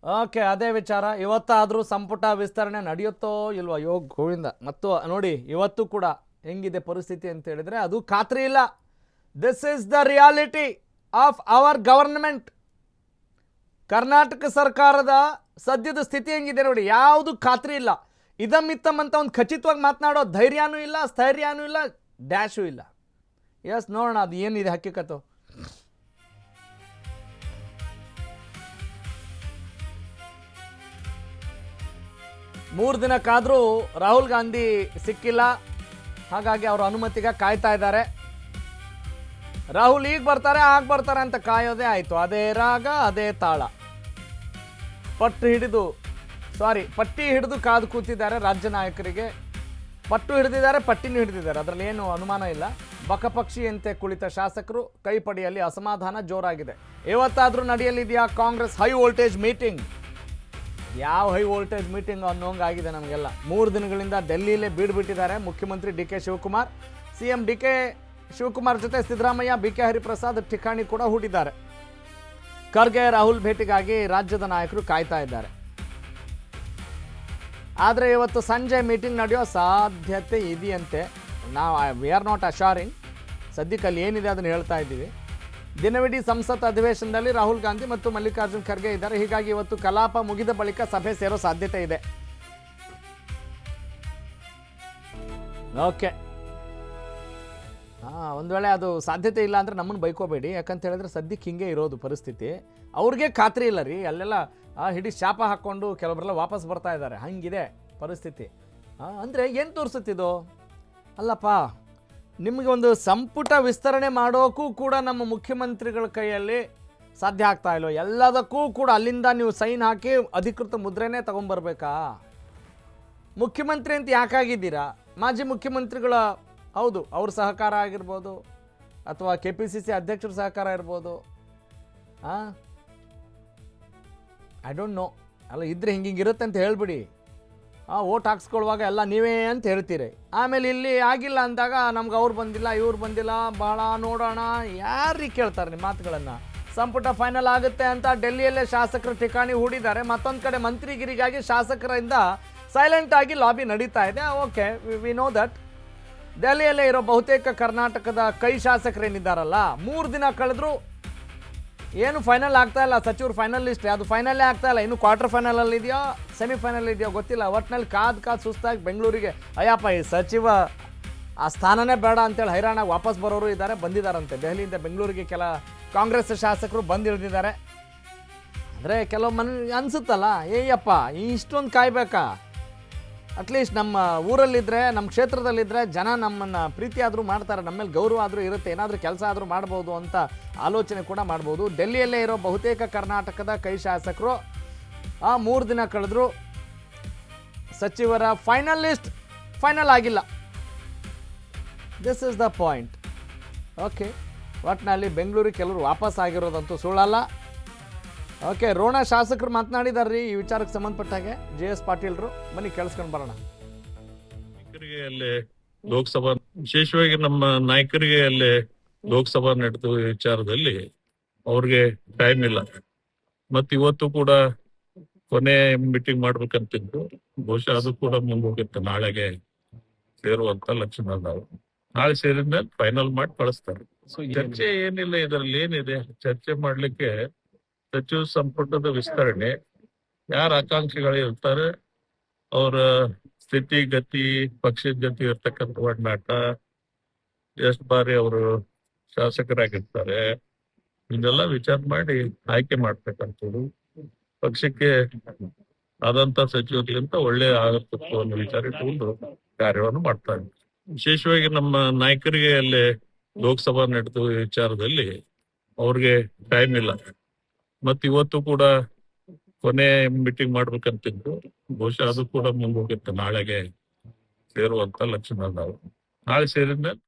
Okay, ಅದೇ ವಿಚಾರ. ಇವತ್ತಾದರೂ ಸಂಪುಟ ವಿಸ್ತರಣೆ ನಡೆಯುತ್ತೋ ಇಲ್ವೋ? ಯೋಗ್ ಗೋವಿಂದ. ಮತ್ತು ನೋಡಿ, ಇವತ್ತು ಕೂಡ ಹೆಂಗಿದೆ ಪರಿಸ್ಥಿತಿ ಅಂತ ಹೇಳಿದ್ರೆ ಅದು ಖಾತ್ರಿ ಇಲ್ಲ. This is the reality of our government. Karnataka ಸರ್ಕಾರದ ಸದ್ಯದ ಸ್ಥಿತಿ ಹೆಂಗಿದೆ ನೋಡಿ, ಯಾವುದು ಖಾತ್ರಿ ಇಲ್ಲ. ಇದಮ್ಮಿತ್ತಮ್ ಅಂತ ಒಂದು ಖಚಿತವಾಗಿ ಮಾತನಾಡೋ ಧೈರ್ಯನೂ ಇಲ್ಲ, ಸ್ಥೈರ್ಯನೂ ಇಲ್ಲ, ಡ್ಯಾಶು ಇಲ್ಲ. ಎಸ್, ನೋಡೋಣ ಅದು ಏನಿದೆ ಹಕ್ಕಿಕತ್ತು. ಮೂರು ದಿನಕ್ಕಾದರೂ ರಾಹುಲ್ ಗಾಂಧಿ ಸಿಕ್ಕಿಲ್ಲ, ಹಾಗಾಗಿ ಅವರ ಅನುಮತಿಗೆ ಕಾಯ್ತಾ ಇದ್ದಾರೆ. ರಾಹುಲ್ ಈಗ ಬರ್ತಾರೆ ಆಗ ಬರ್ತಾರೆ ಅಂತ ಕಾಯೋದೇ ಆಯಿತು. ಅದೇ ರಾಗ ಅದೇ ತಾಳ. ಪಟ್ಟಿ ಹಿಡಿದು ಕಾದು ಕೂತಿದ್ದಾರೆ ರಾಜ್ಯ ನಾಯಕರಿಗೆ. ಪಟ್ಟು ಹಿಡಿದಿದ್ದಾರೆ, ಪಟ್ಟಿನೂ ಹಿಡಿದಿದ್ದಾರೆ, ಅದರಲ್ಲಿ ಏನು ಅನುಮಾನ ಇಲ್ಲ. ಬಕಪಕ್ಷಿಯಂತೆ ಕುಳಿತ ಶಾಸಕರು ಕೈಪಡಿಯಲ್ಲಿ ಅಸಮಾಧಾನ ಜೋರಾಗಿದೆ. ಇವತ್ತಾದರೂ ನಡೆಯಲಿದೆಯಾ ಕಾಂಗ್ರೆಸ್ ಹೈ ವೋಲ್ಟೇಜ್ ಮೀಟಿಂಗ್? ಯಾವ ಹೈ ವೋಲ್ಟೇಜ್ ಮೀಟಿಂಗ್ ಅನ್ನೋಂಗಾಗಿದೆ ನಮಗೆಲ್ಲ. 3 ದಿನಗಳಿಂದ ಡೆಲ್ಲಿಯಲ್ಲೇ ಬೀಡ್ಬಿಟ್ಟಿದ್ದಾರೆ ಮುಖ್ಯಮಂತ್ರಿ D K Shivakumar. CM D K Shivakumar ಜೊತೆ ಸಿದ್ದರಾಮಯ್ಯ, ಬಿ ಕೆ ಹರಿಪ್ರಸಾದ್ ಠಿಕಾಣಿ ಕೂಡ ಹೂಡಿದ್ದಾರೆ. ಖರ್ಗೆ ರಾಹುಲ್ ಭೇಟಿಗಾಗಿ ರಾಜ್ಯದ ನಾಯಕರು ಕಾಯ್ತಾ ಇದ್ದಾರೆ. ಆದರೆ ಇವತ್ತು ಸಂಜೆ ಮೀಟಿಂಗ್ ನಡೆಯೋ ಸಾಧ್ಯತೆ ಇದೆಯಂತೆ. ವಿ ಆರ್ ನಾಟ್ ಅಶಾರಿಂಗ್, ಸದ್ಯಕ್ಕೆ ಅಲ್ಲಿ ಏನಿದೆ ಅದನ್ನು ಹೇಳ್ತಾ ಇದ್ದೀವಿ. ದಿನವಿಡೀ ಸಂಸತ್ ಅಧಿವೇಶನದಲ್ಲಿ ರಾಹುಲ್ ಗಾಂಧಿ ಮತ್ತು ಮಲ್ಲಿಕಾರ್ಜುನ್ ಖರ್ಗೆ ಇದ್ದಾರೆ. ಹೀಗಾಗಿ ಇವತ್ತು ಕಲಾಪ ಮುಗಿದ ಬಳಿಕ ಸಭೆ ಸೇರೋ ಸಾಧ್ಯತೆ ಇದೆ. ಓಕೆ, ಒಂದು ವೇಳೆ ಅದು ಸಾಧ್ಯತೆ ಇಲ್ಲ ಅಂದರೆ ನಮ್ಮನ್ನು ಬೈಕೋಬೇಡಿ. ಯಾಕಂತ ಹೇಳಿದ್ರೆ ಸದ್ಯಕ್ಕೆ ಹಿಂಗೆ ಇರೋದು ಪರಿಸ್ಥಿತಿ. ಅವ್ರಿಗೆ ಖಾತ್ರಿ ಇಲ್ಲ ರೀ. ಅಲ್ಲೆಲ್ಲ ಹಿಡಿ ಶಾಪ ಹಾಕ್ಕೊಂಡು ಕೆಲವರೆಲ್ಲ ವಾಪಸ್ ಬರ್ತಾ ಇದ್ದಾರೆ. ಹಂಗಿದೆ ಪರಿಸ್ಥಿತಿ. ಅಂದರೆ ಏನು ತೋರಿಸುತ್ತಿದ್ದು? ಅಲ್ಲಪ್ಪ, ನಿಮಗೆ ಒಂದು ಸಂಪುಟ ವಿಸ್ತರಣೆ ಮಾಡೋಕ್ಕೂ ಕೂಡ ನಮ್ಮ ಮುಖ್ಯಮಂತ್ರಿಗಳ ಕೈಯಲ್ಲಿ ಸಾಧ್ಯ ಆಗ್ತಾ ಇಲ್ವೋ? ಎಲ್ಲದಕ್ಕೂ ಕೂಡ ಅಲ್ಲಿಂದ ನೀವು ಸೈನ್ ಹಾಕಿ ಅಧಿಕೃತ ಮುದ್ರೆನೇ ತೊಗೊಂಬರ್ಬೇಕಾ? ಮುಖ್ಯಮಂತ್ರಿ ಅಂತ ಯಾಕಾಗಿದ್ದೀರಾ? ಮಾಜಿ ಮುಖ್ಯಮಂತ್ರಿಗಳ, ಹೌದು, ಅವ್ರ ಸಹಕಾರ ಆಗಿರ್ಬೋದು, ಅಥವಾ KPCC ಅಧ್ಯಕ್ಷರ ಸಹಕಾರ ಇರ್ಬೋದು. I don't know. ಅಲ್ಲ, ಇದ್ರೆ ಹಿಂಗಿರುತ್ತೆ ಅಂತ ಹೇಳ್ಬಿಡಿ. ಓಟ್ ಹಾಕ್ಸ್ಕೊಳ್ಳುವಾಗ ಎಲ್ಲ ನೀವೇ ಅಂತ ಹೇಳ್ತೀರಿ. ಆಮೇಲೆ ಇಲ್ಲಿ ಆಗಿಲ್ಲ ಅಂದಾಗ ನಮ್ಗೆ ಅವ್ರು ಬಂದಿಲ್ಲ, ಇವ್ರು ಬಂದಿಲ್ಲ, ಭಾಳ ನೋಡೋಣ, ಯಾರಿಗೆ ಕೇಳ್ತಾರೆ ನಿಮ್ಮ ಮಾತುಗಳನ್ನು? ಸಂಪುಟ ಫೈನಲ್ ಆಗುತ್ತೆ ಅಂತ ಡೆಲ್ಲಿಯಲ್ಲೇ ಶಾಸಕರು ಠಿಕಾಣಿ ಹೂಡಿದ್ದಾರೆ. ಮತ್ತೊಂದು ಕಡೆ ಮಂತ್ರಿಗಿರಿಗಾಗಿ ಶಾಸಕರಿಂದ ಸೈಲೆಂಟ್ ಆಗಿ ಲಾಬಿ ನಡೀತಾ ಇದೆ. Okay, we know that. ದೆಹಲಿಯಲ್ಲೇ ಇರೋ ಬಹುತೇಕ ಕರ್ನಾಟಕದ ಕೈ ಶಾಸಕರೇನಿದ್ದಾರಲ್ಲ, 3 ದಿನ ಕಳೆದ್ರು ಏನು ಫೈನಲ್ ಆಗ್ತಾ ಇಲ್ಲ. ಸಚಿವರು ಫೈನಲ್ ಲಿಸ್ಟ್ ಅದು ಫೈನಲ್ಲೇ ಆಗ್ತಾ ಇಲ್ಲ. ಇನ್ನು ಕ್ವಾರ್ಟರ್ ಫೈನಲಲ್ಲಿ ಇದೆಯೋ ಸೆಮಿಫೈನಲ್ ಇದೆಯೋ ಗೊತ್ತಿಲ್ಲ. ಒಟ್ಟಿನಲ್ಲಿ ಕಾದು ಸುಸ್ತಾಗಿ ಬೆಂಗಳೂರಿಗೆ, ಅಯ್ಯಪ್ಪ ಈ ಸಚಿವ ಆ ಸ್ಥಾನನೇ ಬೇಡ ಅಂತೇಳಿ ಹೈರಾಣಾಗಿ ವಾಪಸ್ ಬರೋರು ಇದ್ದಾರೆ, ಬಂದಿದ್ದಾರಂತೆ. ದೆಹಲಿಯಿಂದ ಬೆಂಗಳೂರಿಗೆ ಕೆಲ ಕಾಂಗ್ರೆಸ್ ಶಾಸಕರು ಬಂದಿಳಿದಿದ್ದಾರೆ. ಅಂದರೆ ಕೆಲವು ಅನಿಸುತ್ತಲ್ಲ, ಏಯಪ್ಪ ಇಷ್ಟೊಂದು ಕಾಯ್ಬೇಕಾ? ಅಟ್ಲೀಸ್ಟ್ ನಮ್ಮ ಊರಲ್ಲಿದ್ದರೆ, ನಮ್ಮ ಕ್ಷೇತ್ರದಲ್ಲಿದ್ದರೆ ಜನ ನಮ್ಮನ್ನು ಪ್ರೀತಿ ಆದರೂ ಮಾಡ್ತಾರೆ, ನಮ್ಮ ಮೇಲೆ ಗೌರವ ಆದರೂ ಇರುತ್ತೆ, ಏನಾದರೂ ಕೆಲಸ ಆದರೂ ಮಾಡ್ಬೋದು ಅಂತ ಆಲೋಚನೆ ಕೂಡ ಮಾಡ್ಬೋದು. ಡೆಲ್ಲಿಯಲ್ಲೇ ಇರೋ ಬಹುತೇಕ ಕರ್ನಾಟಕದ ಕೈ ಶಾಸಕರು 3 ದಿನ ಕಳೆದ್ರು ಸಚಿವರ ಫೈನಲ್ ಲಿಸ್ಟ್ ಫೈನಲ್ ಆಗಿಲ್ಲ. This is the point. Okay, ಒಟ್ಟಿನಲ್ಲಿ ಬೆಂಗಳೂರಿಗೆ ಕೆಲವರು ವಾಪಸ್ ಆಗಿರೋದಂತೂ ಸುಳ್ಳಲ್ಲ. ಓಕೆ, ರೋಣ ಶಾಸಕರು ಮಾತನಾಡಿದಾರ್ರಿ ಈ ವಿಚಾರಕ್ಕೆ ಸಂಬಂಧಪಟ್ಟಾಗೆ. JS ಪಾಟೀಲ್ರು, ಬನ್ನಿ ಕೇಳಿಸ್ಕೊಂಡು ಬರೋಣ. ನಾಯಕರಿಗೆ ಅಲ್ಲಿ ಲೋಕಸಭಾ, ವಿಶೇಷವಾಗಿ ನಮ್ಮ ನಾಯಕರಿಗೆ ಅಲ್ಲಿ ಲೋಕಸಭಾ ನಡೆದ ವಿಚಾರದಲ್ಲಿ ಅವ್ರಿಗೆ ಟೈಮ್ ಇಲ್ಲ. ಮತ್ ಇವತ್ತು ಕೂಡ ಕೊನೆ ಮೀಟಿಂಗ್ ಮಾಡ್ಬೇಕಂತಿದ್ದು, ಬಹುಶಃ ಅದು ಕೂಡ ಮುಂದೋಗುತ್ತೆ. ನಾಳೆಗೆ ಸೇರುವಂತ ಲಕ್ಷಣ ಅದಾವೆ. ನಾಳೆ ಸೇರಿದ್ಮೇಲೆ ಫೈನಲ್ ಮಾಡಿ ಕಳಿಸ್ತಾರೆ. ಚರ್ಚೆ ಏನಿಲ್ಲ, ಇದರಲ್ಲಿ ಏನಿದೆ ಚರ್ಚೆ ಮಾಡ್ಲಿಕ್ಕೆ? ಸಚಿವ ಸಂಪುಟದ ವಿಸ್ತರಣೆ, ಯಾರ ಆಕಾಂಕ್ಷಿಗಳು ಇರ್ತಾರೆ, ಅವರ ಸ್ಥಿತಿ ಗತಿ, ಪಕ್ಷದ ಗತಿ ಇರ್ತಕ್ಕಂಥ ಒಡನಾಟ, ಎಷ್ಟು ಬಾರಿ ಅವರು ಶಾಸಕರಾಗಿರ್ತಾರೆ, ಇದೆಲ್ಲ ವಿಚಾರ ಮಾಡಿ ಆಯ್ಕೆ ಮಾಡ್ತಕ್ಕಂಥದ್ದು. ಪಕ್ಷಕ್ಕೆ ಆದಂತ ಸಚಿವರಿಗಿಂತ ಒಳ್ಳೆ ಆಗಬೇಕು ಅನ್ನೋ ವಿಚಾರ ಇಟ್ಟುಕೊಂಡು ಕಾರ್ಯವನ್ನು ಮಾಡ್ತಾರೆ. ವಿಶೇಷವಾಗಿ ನಮ್ಮ ನಾಯಕರಿಗೆ ಅಲ್ಲಿ ಲೋಕಸಭಾ ನಡೆದ ವಿಚಾರದಲ್ಲಿ ಅವ್ರಿಗೆ ಟೈಮ್ ಇಲ್ಲ. ಮತ್ ಇವತ್ತು ಕೂಡ ಕೊನೆ ಮೀಟಿಂಗ್ ಮಾಡ್ಬೇಕಂತಿದ್ದು, ಬಹುಶಃ ಅದು ಕೂಡ ಮುಂದೋಗುತ್ತೆ. ನಾಳೆಗೆ ಸೇರುವಂತ ಲಕ್ಷಣ ಅದಾವೆ. ನಾಳೆ ಸೇರಿದ್ಮೇಲೆ